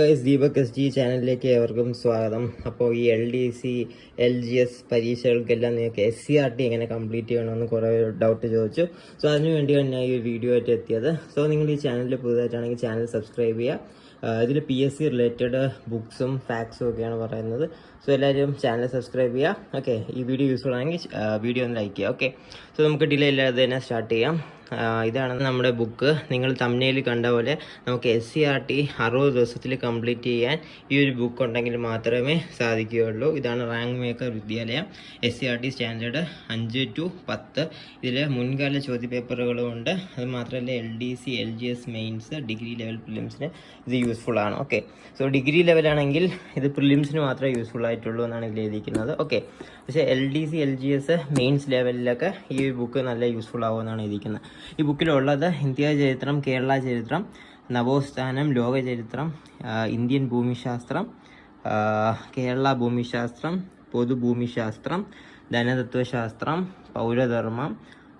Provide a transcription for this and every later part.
Deepak SG ചാനലിലേക്ക് ഏവർക്കും സ്വാഗതം. അപ്പോൾ ഈ LDC LGS പരീക്ഷകൾക്കെല്ലാം നിങ്ങൾക്ക് SCRT എങ്ങനെ കംപ്ലീറ്റ് ചെയ്യണമെന്ന് കുറേ ഡൗട്ട് ചോദിച്ചു. സോ അതിനു വേണ്ടിയാണ് ഞാൻ ഈ വീഡിയോ ആയിട്ട് എത്തിയത്. സോ നിങ്ങൾ ഈ ചാനലിൽ പുതുതായിട്ടാണെങ്കിൽ ചാനൽ സബ്സ്ക്രൈബ് ചെയ്യുക. ഇതിൽ PSC റിലേറ്റഡ് ബുക്സും ഫാക്ട്സും ഒക്കെയാണ് പറയുന്നത്. സോ എല്ലാവരും ചാനൽ സബ്സ്ക്രൈബ് ചെയ്യുക. ഓക്കെ, ഈ വീഡിയോ യൂസ്ഫുൾ ആണെങ്കിൽ വീഡിയോ ഒന്ന് ലൈക്ക് ചെയ്യുക. ഓക്കെ, സോ നമുക്ക് ഡിലേ ഇല്ലാതെ തന്നെ സ്റ്റാർട്ട് ചെയ്യാം. ഇതാണ് നമ്മുടെ ബുക്ക്. നിങ്ങൾ തംബ്നെയിൽ കണ്ട പോലെ നമുക്ക് SCRT 60 ദിവസത്തിൽ കംപ്ലീറ്റ് ചെയ്യാൻ ഈ ഒരു ബുക്ക് ഉണ്ടെങ്കിൽ മാത്രമേ സാധിക്കുകയുള്ളൂ. ഇതാണ് റാങ്ക് മേക്കർ വിദ്യാലയം SCRT സ്റ്റാൻഡേർഡ് 5 to 10. ഇതിൽ മുൻകാല ചോദ്യപേപ്പറുകളും ഉണ്ട്. അത് മാത്രമല്ല LDC LGS mains degree level പ്രിലിംസിന് ഇത് യൂസ്ഫുൾ ആണ്. ഓക്കെ, സോ ഡിഗ്രി ലെവലാണെങ്കിൽ ഇത് പ്രിലിംസിന് മാത്രമേ യൂസ്ഫുൾ ആയിട്ടുള്ളൂ എന്നാണ് ഇതിൽ എഴുതിയിരിക്കുന്നത്. ഓക്കെ, പക്ഷേ LDC LGS മെയിൻസ് ലെവലിലൊക്കെ ഈ ബുക്ക് നല്ല യൂസ്ഫുൾ ആവുമെന്നാണ് എഴുതിയിരിക്കുന്നത്. ഈ ബുക്കിലുള്ളത് ഇന്ത്യ ചരിത്രം, കേരള ചരിത്രം, നവോത്ഥാനം, ലോക ചരിത്രം, ഇന്ത്യൻ ഭൂമിശാസ്ത്രം, കേരള ഭൂമിശാസ്ത്രം, പൊതുഭൂമിശാസ്ത്രം, ധനതത്വശാസ്ത്രം, പൗരധർമ്മം,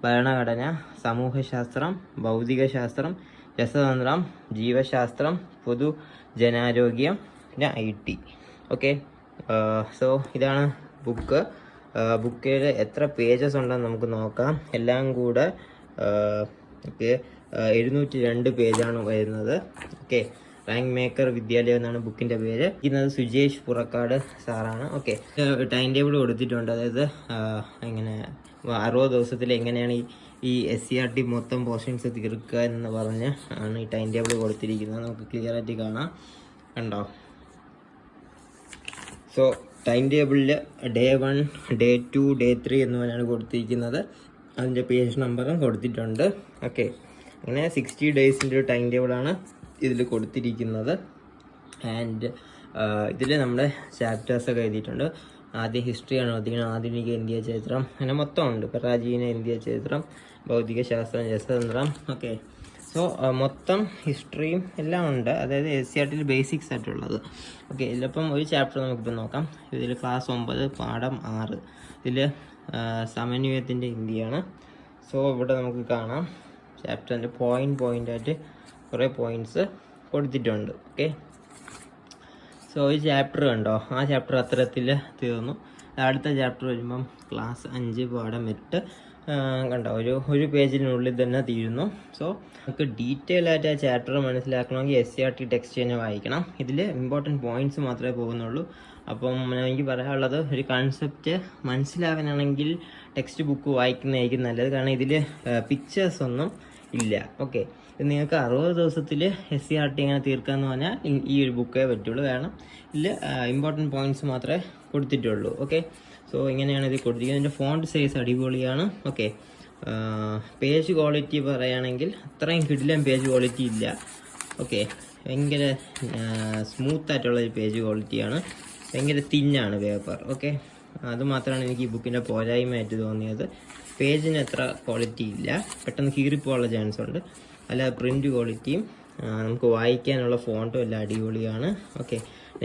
ഭരണഘടന, സമൂഹശാസ്ത്രം, ഭൗതികശാസ്ത്രം, രസതന്ത്രം, ജീവശാസ്ത്രം, പൊതുജനാരോഗ്യം, പിന്നെ IT. ഓക്കെ, സോ ഇതാണ് ബുക്ക്. ബുക്കിൽ എത്ര പേജസ് ഉണ്ടെന്ന് നമുക്ക് നോക്കാം. എല്ലാം കൂടെ 702 പേജാണ് വരുന്നത്. ഓക്കെ, റാങ്ക് മേക്കർ വിദ്യാലയം എന്നാണ് ബുക്കിൻ്റെ പേര്. ഇന്നത് സുജേഷ് പുറക്കാട് സാറാണ്. ഓക്കെ, ടൈം ടേബിൾ കൊടുത്തിട്ടുണ്ട്. അതായത് ഇങ്ങനെ 60 ദിവസത്തിൽ എങ്ങനെയാണ് ഈ SCRT മൊത്തം പോർഷൻസ് തീർക്കുക എന്ന് പറഞ്ഞ് ആണ് ഈ ടൈം ടേബിൾ കൊടുത്തിരിക്കുന്നത്. നമുക്ക് ക്ലിയർ ആയിട്ട് കാണാം. കണ്ടോ? സോ ടൈം ടേബിളിൽ Day 1, Day 2, Day 3 എന്നിവയാണ് കൊടുത്തിരിക്കുന്നത്. അതിൻ്റെ പേജ് നമ്പറും കൊടുത്തിട്ടുണ്ട്. ഓക്കെ, അങ്ങനെ 60 ഡേയ്സിൻ്റെ ഒരു ടൈം ടേബിളാണ് ഇതിൽ കൊടുത്തിരിക്കുന്നത്. ആൻഡ് ഇതിൽ നമ്മുടെ ചാപ്റ്റേഴ്സൊക്കെ എഴുതിയിട്ടുണ്ട്. ആദ്യം ഹിസ്റ്ററിയാണ് എഴുതിയിരിക്കുന്നത്. ആധുനിക ഇന്ത്യ ചരിത്രം, അങ്ങനെ മൊത്തം ഉണ്ട്. പ്രാചീന ഇന്ത്യ ചരിത്രം, ഭൗതികശാസ്ത്രം, രസതന്ത്രം. ഓക്കെ, സോ മൊത്തം ഹിസ്റ്ററിയും എല്ലാം ഉണ്ട്. അതായത് SCRTയിൽ ബേസിക്സ് ആയിട്ടുള്ളത്. ഓക്കെ, ഇതിലിപ്പം ഒരു ചാപ്റ്റർ നമുക്കിപ്പോൾ നോക്കാം. ഇതിൽ ക്ലാസ് 9 പാഠം 6. ഇതിൽ സമന്വയത്തിൻ്റെ ഇന്ത്യയാണ്. സോ ഇവിടെ നമുക്ക് കാണാം ചാപ്റ്ററിൻ്റെ പോയിൻ്റായിട്ട് കുറേ പോയിൻറ്റ്സ് കൊടുത്തിട്ടുണ്ട്. ഓക്കെ, സോ ഈ ചാപ്റ്റർ കണ്ടോ, ആ ചാപ്റ്റർ അത്തരത്തിൽ തീർന്നു. അടുത്ത ചാപ്റ്റർ വരുമ്പം ക്ലാസ് 5 പാഠം 8 കണ്ടോ, ഒരു പേജിനുള്ളിൽ തന്നെ തീരുന്നു. സോ നമുക്ക് ഡീറ്റെയിൽ ആയിട്ട് ആ ചാപ്റ്റർ മനസ്സിലാക്കണമെങ്കിൽ SCRT ടെക്സ്റ്റ് തന്നെ വായിക്കണം. ഇതിൽ ഇമ്പോർട്ടൻറ്റ് പോയിൻറ്റ്സ് മാത്രമേ പോകുന്നുള്ളൂ. അപ്പം എനിക്ക് പറയാനുള്ളത്, ഒരു കൺസെപ്റ്റ് മനസ്സിലാകാനാണെങ്കിൽ ടെക്സ്റ്റ് ബുക്ക് വായിക്കുന്നതായിരിക്കും നല്ലത്. കാരണം ഇതിൽ പിക്ചേഴ്സ് ഒന്നും ഇല്ല. ഓക്കെ, നിങ്ങൾക്ക് 60 ദിവസത്തിൽ SCRT എങ്ങനെ തീർക്കാമെന്ന് പറഞ്ഞാൽ ഈ ഒരു ബുക്കേ പറ്റുള്ളൂ. കാരണം ഇതിൽ ഇമ്പോർട്ടൻറ്റ് പോയിൻറ്റ്സ് മാത്രമേ കൊടുത്തിട്ടുള്ളൂ. ഓക്കെ, സോ ഇങ്ങനെയാണ് ഇത് കൊടുത്തിരിക്കുന്നത്. ഇതിൻ്റെ ഫോണ്ട് സൈസ് അടിപൊളിയാണ്. ഓക്കെ, പേജ് ക്വാളിറ്റി പറയുകയാണെങ്കിൽ അത്രയും കിടിലൻ പേജ് ക്വാളിറ്റി ഇല്ല. ഓക്കെ, ഭയങ്കര സ്മൂത്തായിട്ടുള്ള ഒരു പേജ് ക്വാളിറ്റിയാണ്. ഭയങ്കര തിന്നാണ് പേപ്പർ. ഓക്കെ, അതുമാത്രമാണ് എനിക്ക് ഈ ബുക്കിൻ്റെ പോരായ്മയായിട്ട് തോന്നിയത്. പേജിന് അത്ര ക്വാളിറ്റി ഇല്ല, പെട്ടെന്ന് കീറിപ്പോകാനുള്ള ചാൻസ് ഉണ്ട്. അല്ല, പ്രിൻ്റ് ക്വാളിറ്റിയും നമുക്ക് വായിക്കാനുള്ള ഫോണ്ടും എല്ലാം അടിപൊളിയാണ്. ഓക്കെ,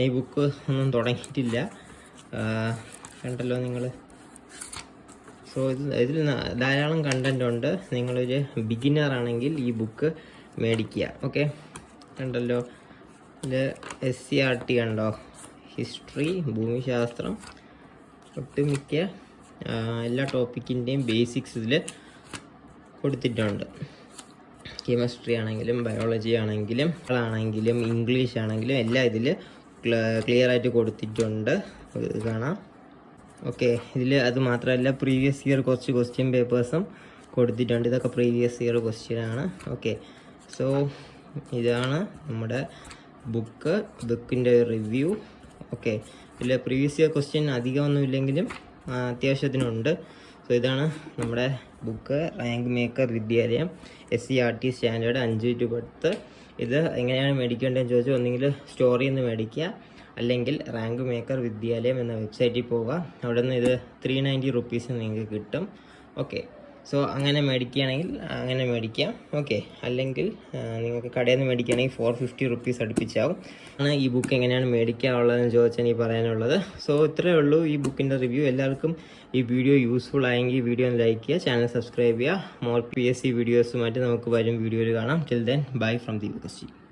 ഈ ബുക്ക് ഒന്നും തുടങ്ങിയിട്ടില്ല, കണ്ടല്ലോ നിങ്ങൾ. സോ ഇതിൽ ധാരാളം കണ്ടൻ്റ് ഉണ്ട്. നിങ്ങളൊരു ബിഗിനർ ആണെങ്കിൽ ഈ ബുക്ക് മേടിക്കുക. ഓക്കെ, കണ്ടല്ലോ, ഇത് SCRT കണ്ടോ, ഹിസ്റ്ററി, ഭൂമിശാസ്ത്രം, ഒട്ടുമിക്ക എല്ലാ ടോപ്പിക്കിൻ്റെയും ബേസിക്സ് ഇതിൽ കൊടുത്തിട്ടുണ്ട്. കെമിസ്ട്രി ആണെങ്കിലും ബയോളജി ആണെങ്കിലും ഇംഗ്ലീഷ് ആണെങ്കിലും എല്ലാം ഇതിൽ ക്ലിയർ ആയിട്ട് കൊടുത്തിട്ടുണ്ട്. കാണാം. ഓക്കെ, ഇതിൽ അത് മാത്രമല്ല പ്രീവിയസ് ഇയർ കുറച്ച് ക്വസ്റ്റ്യൻ പേപ്പേഴ്സും കൊടുത്തിട്ടുണ്ട്. ഇതൊക്കെ പ്രീവിയസ് ഇയർ ക്വസ്റ്റ്യൻ ആണ്. ഓക്കെ, സോ ഇതാണ് നമ്മുടെ ബുക്കിൻ്റെ റിവ്യൂ. ഓക്കെ, ഇതിൽ പ്രീവിയസ് ഇയർ ക്വസ്റ്റ്യൻ അധികമൊന്നും ഇല്ലെങ്കിലും അത്യാവശ്യത്തിനുണ്ട്. സോ ഇതാണ് നമ്മുടെ ബുക്ക്, റാങ്ക് മേക്കർ വിദ്യാലയം SCRT സ്റ്റാൻഡേർഡ് 5 to 10. ഇത് എങ്ങനെയാണ് മേടിക്കേണ്ടതെന്ന് ചോദിച്ചാൽ ഒന്നെങ്കിൽ സ്റ്റോറിൽ നിന്ന് മേടിക്കുക, അല്ലെങ്കിൽ റാങ്ക് മേക്കർ വിദ്യാലയം എന്ന വെബ്സൈറ്റിൽ പോവുക. അവിടെ നിന്ന് ഇത് 390 റുപ്പീസ് നിങ്ങൾക്ക് കിട്ടും. ഓക്കെ, സോ അങ്ങനെ മേടിക്കുകയാണെങ്കിൽ അങ്ങനെ മേടിക്കാം. ഓക്കെ, അല്ലെങ്കിൽ നിങ്ങൾക്ക് കടയിൽ നിന്ന് മേടിക്കുകയാണെങ്കിൽ 450 റുപ്പീസ് അടുപ്പിച്ചാവും. ആണ് ഈ ബുക്ക് എങ്ങനെയാണ് മേടിക്കാനുള്ളതെന്ന് ചോദിച്ചാൽ ഈ പറയാനുള്ളത്. സോ ഇത്രയേ ഉള്ളൂ ഈ ബുക്കിൻ്റെ റിവ്യൂ. എല്ലാവർക്കും ഈ വീഡിയോ യൂസ്ഫുൾ ആയെങ്കിൽ വീഡിയോ ലൈക്ക് ചെയ്യുക, ചാനൽ സബ്സ്ക്രൈബ് ചെയ്യുക. മോർ PSC വീഡിയോസുമായിട്ട് നമുക്ക് വരും വീഡിയോയിൽ കാണാം. Till then, bye from Deepak SG.